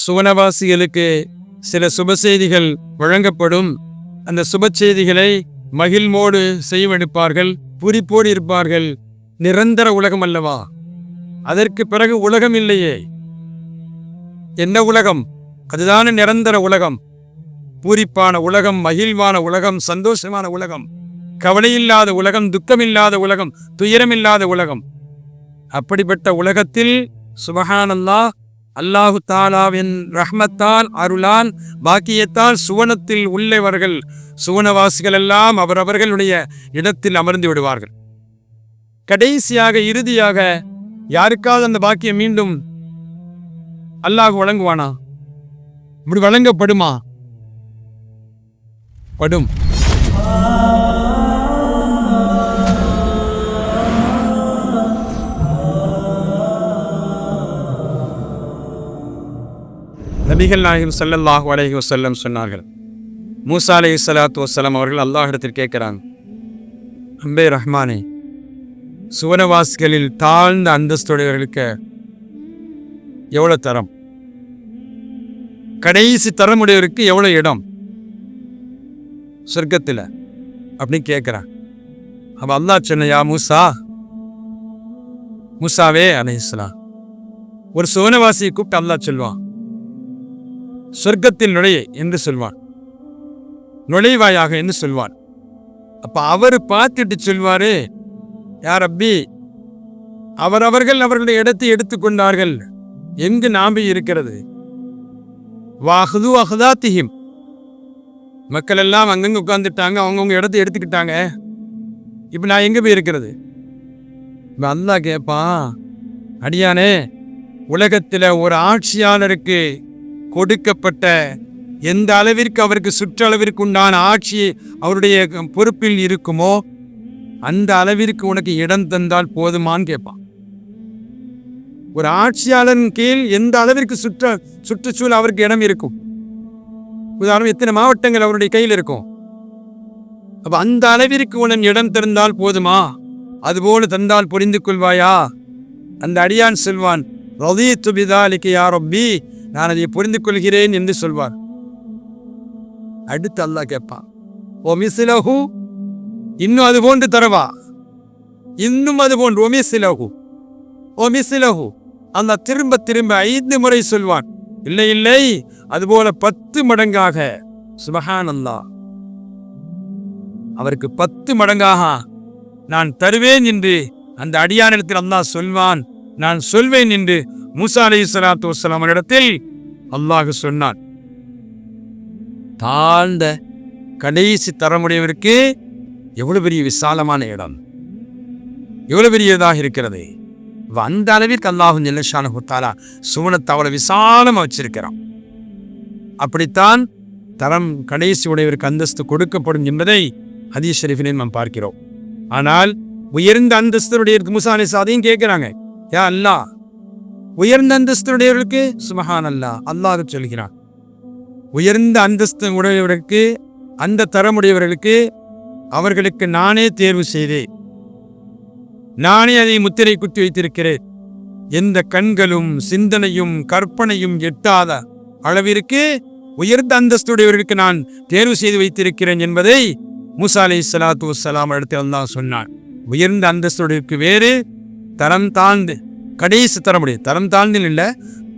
சுவனவாசிகளுக்கு சில சுப செய்திகள் வழங்கப்படும். அந்த சுப செய்திகளை மகிழ்வோடு செய்வெடுப்பார்கள், பூரிப்போடு இருப்பார்கள். நிரந்தர உலகம் அல்லவா, அதற்கு பிறகு உலகம் இல்லையே. என்ன உலகம்? அதுதான நிரந்தர உலகம், பூரிப்பான உலகம், மகிழ்வான உலகம், சந்தோஷமான உலகம், கவலையில்லாத உலகம், துக்கமில்லாத உலகம், துயரமில்லாத உலகம். அப்படிப்பட்ட உலகத்தில் சுபஹானல்லாஹ், அல்லாஹு தாலாவின் ரஹ்மத்தால், அருளால், பாக்கியத்தால் சுவனத்தில் உள்ளவர்கள், சுவனவாசிகள் எல்லாம் அவரவர்களுடைய இடத்தில் அமர்ந்து விடுவார்கள். கடைசியாக இறுதியாக யாருக்காவது அந்த பாக்கியம் மீண்டும் அல்லாஹ் வழங்குவானா? இப்படி வழங்கப்படுமா? படும். நபிகள் நாயகம் ஸல்லல்லாஹு அலைஹி வஸல்லம் சொன்னார்கள், மூசா அலைஹிஸ்ஸலாத்து வஸ்ஸலாம் அவர்கள் அல்லாஹ்விடத்தில் கேட்கிறாங்க, அம்பே ரஹ்மானே, சுவனவாசிகளில் தாழ்ந்த அந்தஸ்துடையவர்களுக்கு எவ்வளவு தரம், கடைசி தரமுடையவருக்கு எவ்வளவு இடம் சொர்க்கத்தில் அப்படின்னு கேட்கிறான். அப்ப அல்லாஹ் சொன்னையா, மூசாவே அலைஹிஸ்ஸலாம், ஒரு சுவனவாசியை கூப்பிட்டு அல்லாஹ் சொல்வான், சொர்க்கத்தில் நுழைய என்று சொல்வான், நுழைவாயாக என்று சொல்வான். அப்ப அவர் பார்த்துட்டு சொல்வாரு, யா ரப்பி, அவரவர்கள் அவர்களுடைய இடத்தை எடுத்துக்கொண்டார்கள், எங்கு நாம்பி இருக்கிறது? வாஹுது அஹ்தாத்திஹிம், மக்கள் எல்லாம் அங்கங்க உட்கார்ந்துட்டாங்க, அவங்கவுங்க இடத்தை எடுத்துக்கிட்டாங்க, இப்ப நான் எங்க போய் இருக்கிறது? இப்ப அல்லாஹ் கேட்பான், அடியானே, உலகத்துல ஒரு ஆட்சியாளருக்கு கொடுக்கப்பட்ட எந்த அளவிற்கு அவருக்கு சுற்றளவிற்கு உண்டான ஆட்சி அவருடைய பொறுப்பில் இருக்குமோ அந்த அளவிற்கு உனக்கு இடம் தந்தால் போதுமான்னு கேட்பான். ஒரு ஆட்சியாளரின் கீழ் எந்த அளவிற்கு சுற்றுச்சூழல் அவருக்கு இடம் இருக்கும்? உதாரணம், எத்தனை மாவட்டங்கள் அவருடைய கையில் இருக்கும்? அப்ப அந்த அளவிற்கு உனக்கு இடம் தந்தால் போதுமா? அதுபோல தந்தால் புரிந்து கொள்வாயா? அந்த அடியான் சொல்வான், ரதீது பிதாலிக யா ரப்பி, நான் அதை புரிந்து கொள்கிறேன் என்று சொல்வார். அடுத்து அல்லாஹ் கேட்பான், ஓ மிஸ்லஹு, இன்னும் அது போன்று தரவா? இன்னும் அது போன்று ஓ மிஸ்லஹு, அல்லாஹ் திரும்ப திரும்ப 5 முறை சொல்வான். இல்லை இல்லை, அதுபோல 10 மடங்காக. சுபஹானல்லாஹ், அவருக்கு 10 மடங்காக நான் தருவேன் என்று அந்த அடியானிடத்தில் அல்லாஹ் சொல்வான். நான் சொல்வேன் என்று மூசா அலைஹிஸ்ஸலாத்து வஸ்ஸலாம் இடத்தில் அல்லாஹ் சொன்னான். தாழ்ந்த கடைசி தரமுடையவருக்கு எவ்வளவு பெரிய விசாலமான இடம், எவ்வளவு பெரியதாக இருக்கிறது. அந்த அளவிற்கு அல்லாஹு ஜல்ல ஷானஹு தஆலா சுவனத்தை அவ்வளவு விசாலமா வச்சிருக்கிறான். அப்படித்தான் தரம் கடைசி உடையவருக்கு அந்தஸ்து கொடுக்கப்படும் என்பதை ஹதீஸ் ஷரீஃபிலே நாம் பார்க்கிறோம். ஆனால் உயர்ந்த அந்தஸ்துடைய மூசா அலைஹிஸ்ஸலாம் அதையும் கேட்கிறாங்க, யா அல்லாஹ், உயர்ந்த அந்தஸ்துடையவர்களுக்கு சுப்ஹானல்லாஹ், அல்லாஹ் சொல்கிறான், உயர்ந்த அந்தஸ்து உடையவர்களுக்கு, அந்த தரமுடையவர்களுக்கு அவர்களுக்கு நானே தேர்வு செய்தேன், நானே அதை முத்திரை குத்தி வைத்திருக்கிறேன். எந்த கண்களும் சிந்தனையும் கற்பனையும் எட்டாத அளவிற்கு உயர்ந்த அந்தஸ்துடையவர்களுக்கு நான் தேர்வு செய்து வைத்திருக்கிறேன் என்பதை மூசா அலைஹிஸ்ஸலாத்து வஸ்ஸலாம் இடத்தில் அல்லாஹ் சொன்னான். உயர்ந்த அந்தஸ்துடையவருக்கு வேறு, தரம் தாழ்ந்து கடைசி தரமுடைய, தரம் தாழ்ந்து இல்லை,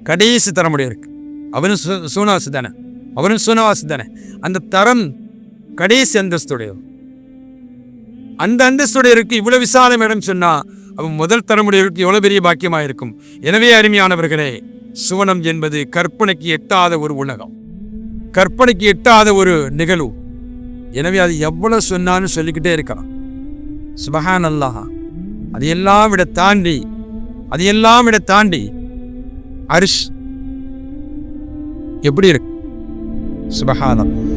கடைசி தரமுடையவருக்கு, அவனும் சூனவாசி தானே, அந்த தரம் கடைசி அந்தஸ்துடையவர். அந்த அந்தஸ்துடையருக்கு இவ்வளவு விசாலம் இடம் சொன்னா அவன் முதல் தரமுடையவருக்கு எவ்வளவு பெரிய பாக்கியமாக இருக்கும். எனவே அருமையானவர்களே, சுவனம் என்பது கற்பனைக்கு எட்டாத ஒரு உலகம், கற்பனைக்கு எட்டாத ஒரு நிகழ்வு. எனவே அது எவ்வளவு சொன்னாலும் சொல்லிக்கிட்டே இருக்கலாம். சுப்ஹானல்லாஹ், அதையெல்லாம் விட தாண்டி அர்ஷ் எப்படி இருக்கு? சுப்ஹானல்லாஹ்.